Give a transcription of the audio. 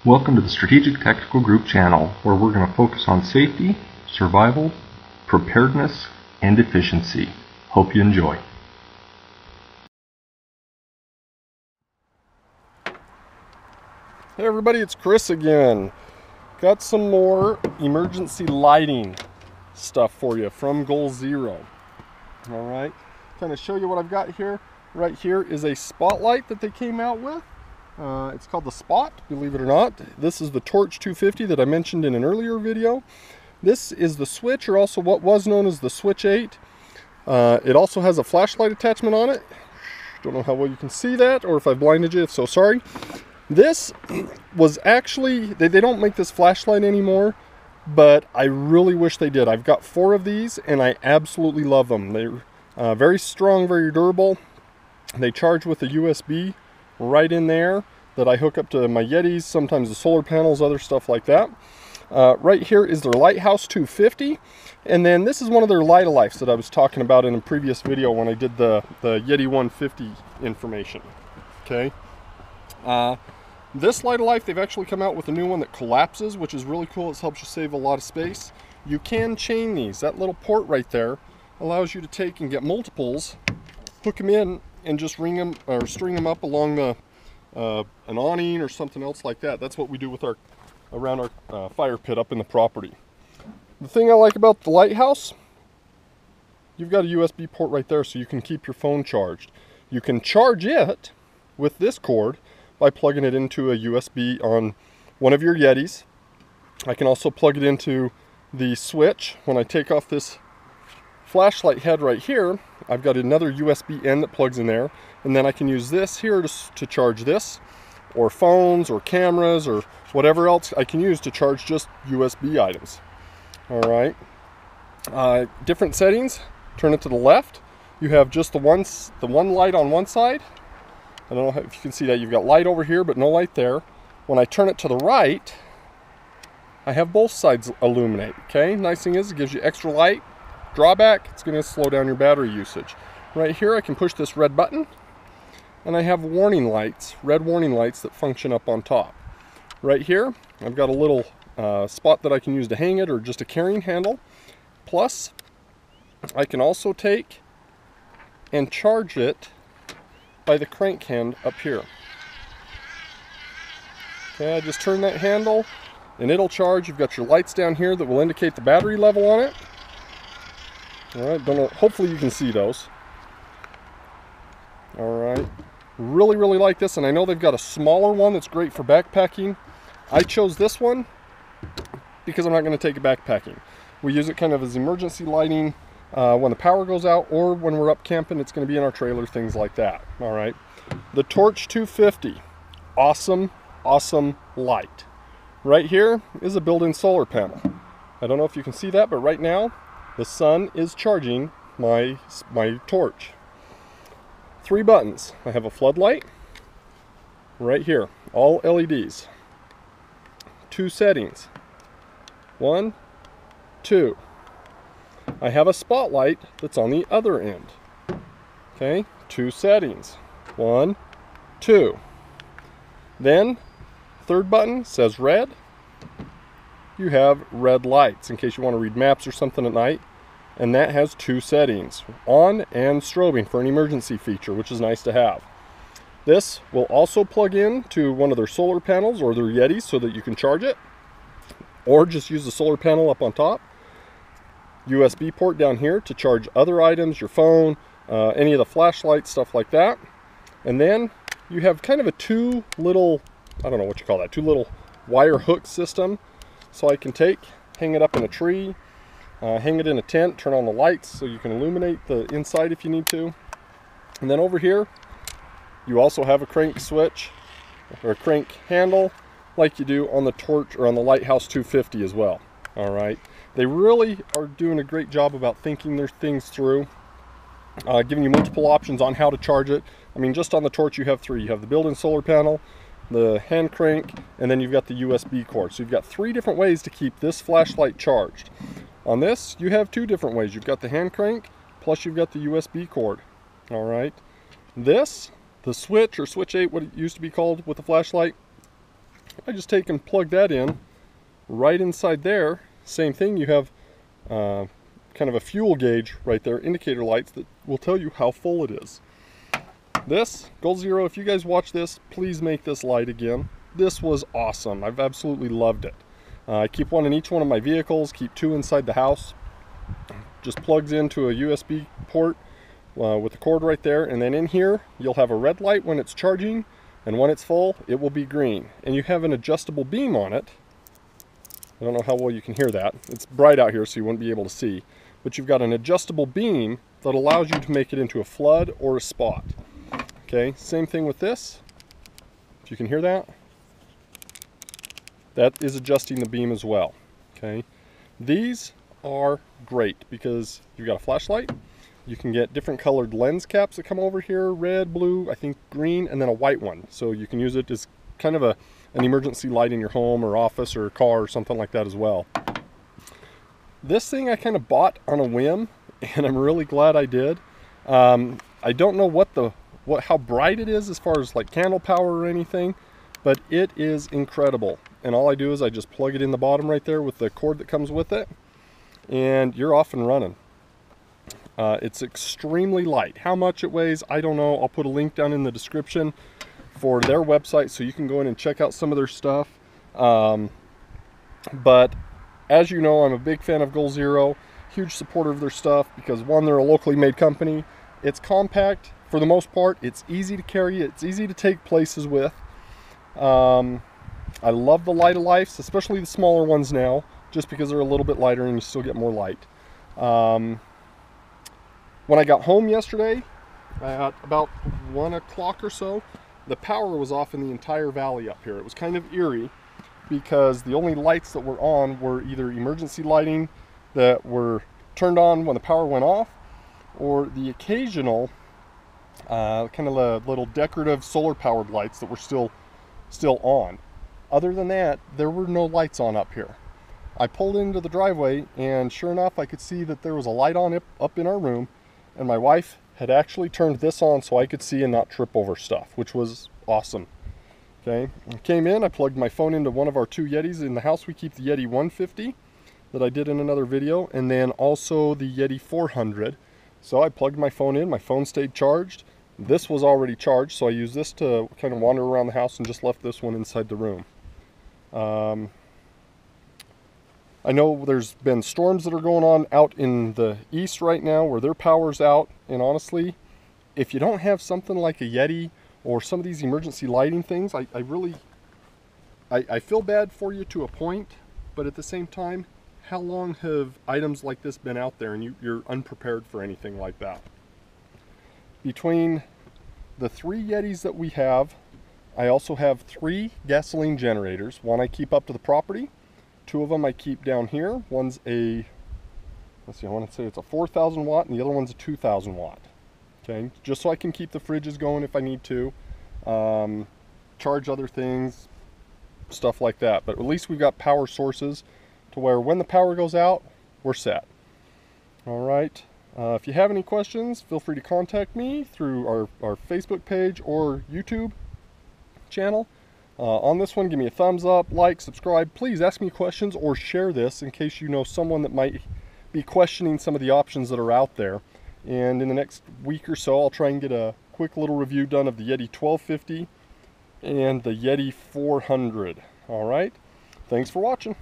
Welcome to the Strategic Tactical Group channel, where we're going to focus on safety, survival, preparedness, and efficiency. Hope you enjoy. Hey everybody, it's Chris again. Got some more emergency lighting stuff for you from Goal Zero. Alright, kind of show you what I've got here. Right here is a spotlight that they came out with. It's called the Spot, believe it or not. This is the Torch 250 that I mentioned in an earlier video. This is the switch, or also what was known as the Switch 8. It also has a flashlight attachment on it. Don't know how well you can see that, or if I blinded you, if so, sorry. This was actually, they don't make this flashlight anymore, but I really wish they did. I've got 4 of these, and I absolutely love them. They're very strong, very durable. They charge with a USB right in there that I hook up to my Yetis, sometimes the solar panels, other stuff like that. Right here is their Lighthouse 250, and then this is one of their Light-A-Lifes that I was talking about in a previous video when I did the Yeti 150 information. Okay. This Light-A-Life, they've actually come out with a new one that collapses, which is really cool. It helps you save a lot of space. You can chain these. That little port right there allows you to take and get multiples, hook them in, and just ring them or string them up along the an awning or something else like that. That's what we do with our around our fire pit up in the property. The thing I like about the Lighthouse, you've got a USB port right there, so you can keep your phone charged. You can charge it with this cord by plugging it into a USB on one of your Yetis. I can also plug it into the switch. When I take off this flashlight head right here, I've got another USB end that plugs in there, and then I can use this here to charge this, or phones, or cameras, or whatever else I can use to charge just USB items. Alright, different settings. Turn it to the left. You have just the one light on one side. I don't know if you can see that. You've got light over here, but no light there. When I turn it to the right, I have both sides illuminate. Okay, nice thing is it gives you extra light. Drawback, it's going to slow down your battery usage. Right here I can push this red button, and I have warning lights, red warning lights that function up on top. Right here I've got a little spot that I can use to hang it, or just a carrying handle. Plus I can also take and charge it by the crank hand up here. Okay, I just turn that handle and it'll charge. You've got your lights down here that will indicate the battery level on it. Alright, don't know, hopefully you can see those. Alright, really like this, and I know they've got a smaller one that's great for backpacking. I chose this one because I'm not going to take it backpacking. We use it kind of as emergency lighting when the power goes out, or when we're up camping. It's going to be in our trailer, things like that. Alright, the Torch 250, awesome light. Right here is a built-in solar panel. I don't know if you can see that, but right now the sun is charging my torch. 3 buttons. I have a floodlight right here, all LEDs. 2 settings. 1, 2. I have a spotlight that's on the other end. Okay, 2 settings. 1, 2. Then, 3rd button says red. You have red lights in case you want to read maps or something at night. And that has 2 settings, on and strobing, for an emergency feature, which is nice to have. This will also plug in to one of their solar panels or their Yetis so that you can charge it, or just use the solar panel up on top. USB port down here to charge other items, your phone, any of the flashlights, stuff like that. And then you have kind of a 2 little, I don't know what you call that, 2 little wire hook system. So I can hang it up in a tree, hang it in a tent, turn on the lights so you can illuminate the inside if you need to. And then over here, you also have a crank switch, or a crank handle, like you do on the Torch or on the Lighthouse 250 as well. Alright, they really are doing a great job about thinking their things through, giving you multiple options on how to charge it. I mean, just on the Torch you have 3. You have the built-in solar panel, the hand crank, and then you've got the USB cord. So you've got 3 different ways to keep this flashlight charged. On this, you have 2 different ways. You've got the hand crank, plus you've got the USB cord. Alright. This, the switch, or Switch 8, what it used to be called with the flashlight, I just take and plug that in right inside there. Same thing, you have kind of a fuel gauge right there, indicator lights that will tell you how full it is. This, Goal Zero, if you guys watch this, please make this light again. This was awesome. I've absolutely loved it. I keep one in each one of my vehicles, keep 2 inside the house. Just plugs into a USB port with the cord right there, and then in here you'll have a red light when it's charging, and when it's full it will be green. And you have an adjustable beam on it. I don't know how well you can hear that. It's bright out here so you wouldn't be able to see. But you've got an adjustable beam that allows you to make it into a flood or a spot. Okay, same thing with this. If you can hear that, that is adjusting the beam as well. Okay, these are great because you've got a flashlight. You can get different colored lens caps that come over here, red, blue, I think green, and then a white one. So you can use it as kind of an emergency light in your home or office or car or something like that as well. This thing I kind of bought on a whim, and I'm really glad I did. I don't know how bright it is as far as like candle power or anything, but it is incredible. And all I do is I just plug it in the bottom right there with the cord that comes with it, and you're off and running. It's extremely light. How much it weighs, I don't know. I'll put a link down in the description for their website so you can go in and check out some of their stuff. But as you know, I'm a big fan of Goal Zero, huge supporter of their stuff because one, they're a locally made company. It's compact for the most part. It's easy to carry. It's easy to take places with. I love the Light of Life, especially the smaller ones now, just because they're a little bit lighter and you still get more light. When I got home yesterday at about 1 o'clock or so, the power was off in the entire valley up here. It was kind of eerie because the only lights that were on were either emergency lighting that were turned on when the power went off, or the occasional kind of the little decorative solar powered lights that were still on. Other than that, there were no lights on up here. I pulled into the driveway and sure enough I could see that there was a light on up in our room, and my wife had actually turned this on so I could see and not trip over stuff, which was awesome. Okay, I came in, I plugged my phone into one of our 2 Yetis. In the house we keep the Yeti 150 that I did in another video, and then also the Yeti 400. So I plugged my phone in, my phone stayed charged. This was already charged, so I used this to kind of wander around the house and just left this one inside the room. I know there's been storms that are going on out in the east right now where their power's out, and honestly, if you don't have something like a Yeti or some of these emergency lighting things, I feel bad for you to a point, but at the same time, how long have items like this been out there and you're unprepared for anything like that? Between the 3 Yetis that we have, I also have 3 gasoline generators. One I keep up to the property, 2 of them I keep down here. One's a, let's see, I want to say it's a 4,000 watt and the other one's a 2,000 watt. Okay, just so I can keep the fridges going if I need to, charge other things, stuff like that. But at least we've got power sources to where when the power goes out, we're set. All right. If you have any questions, feel free to contact me through our Facebook page or YouTube channel. On this one, give me a thumbs up, like, subscribe. Please ask me questions or share this in case you know someone that might be questioning some of the options that are out there. And in the next week or so, I'll try and get a quick little review done of the Yeti 1250 and the Yeti 400. All right. Thanks for watching.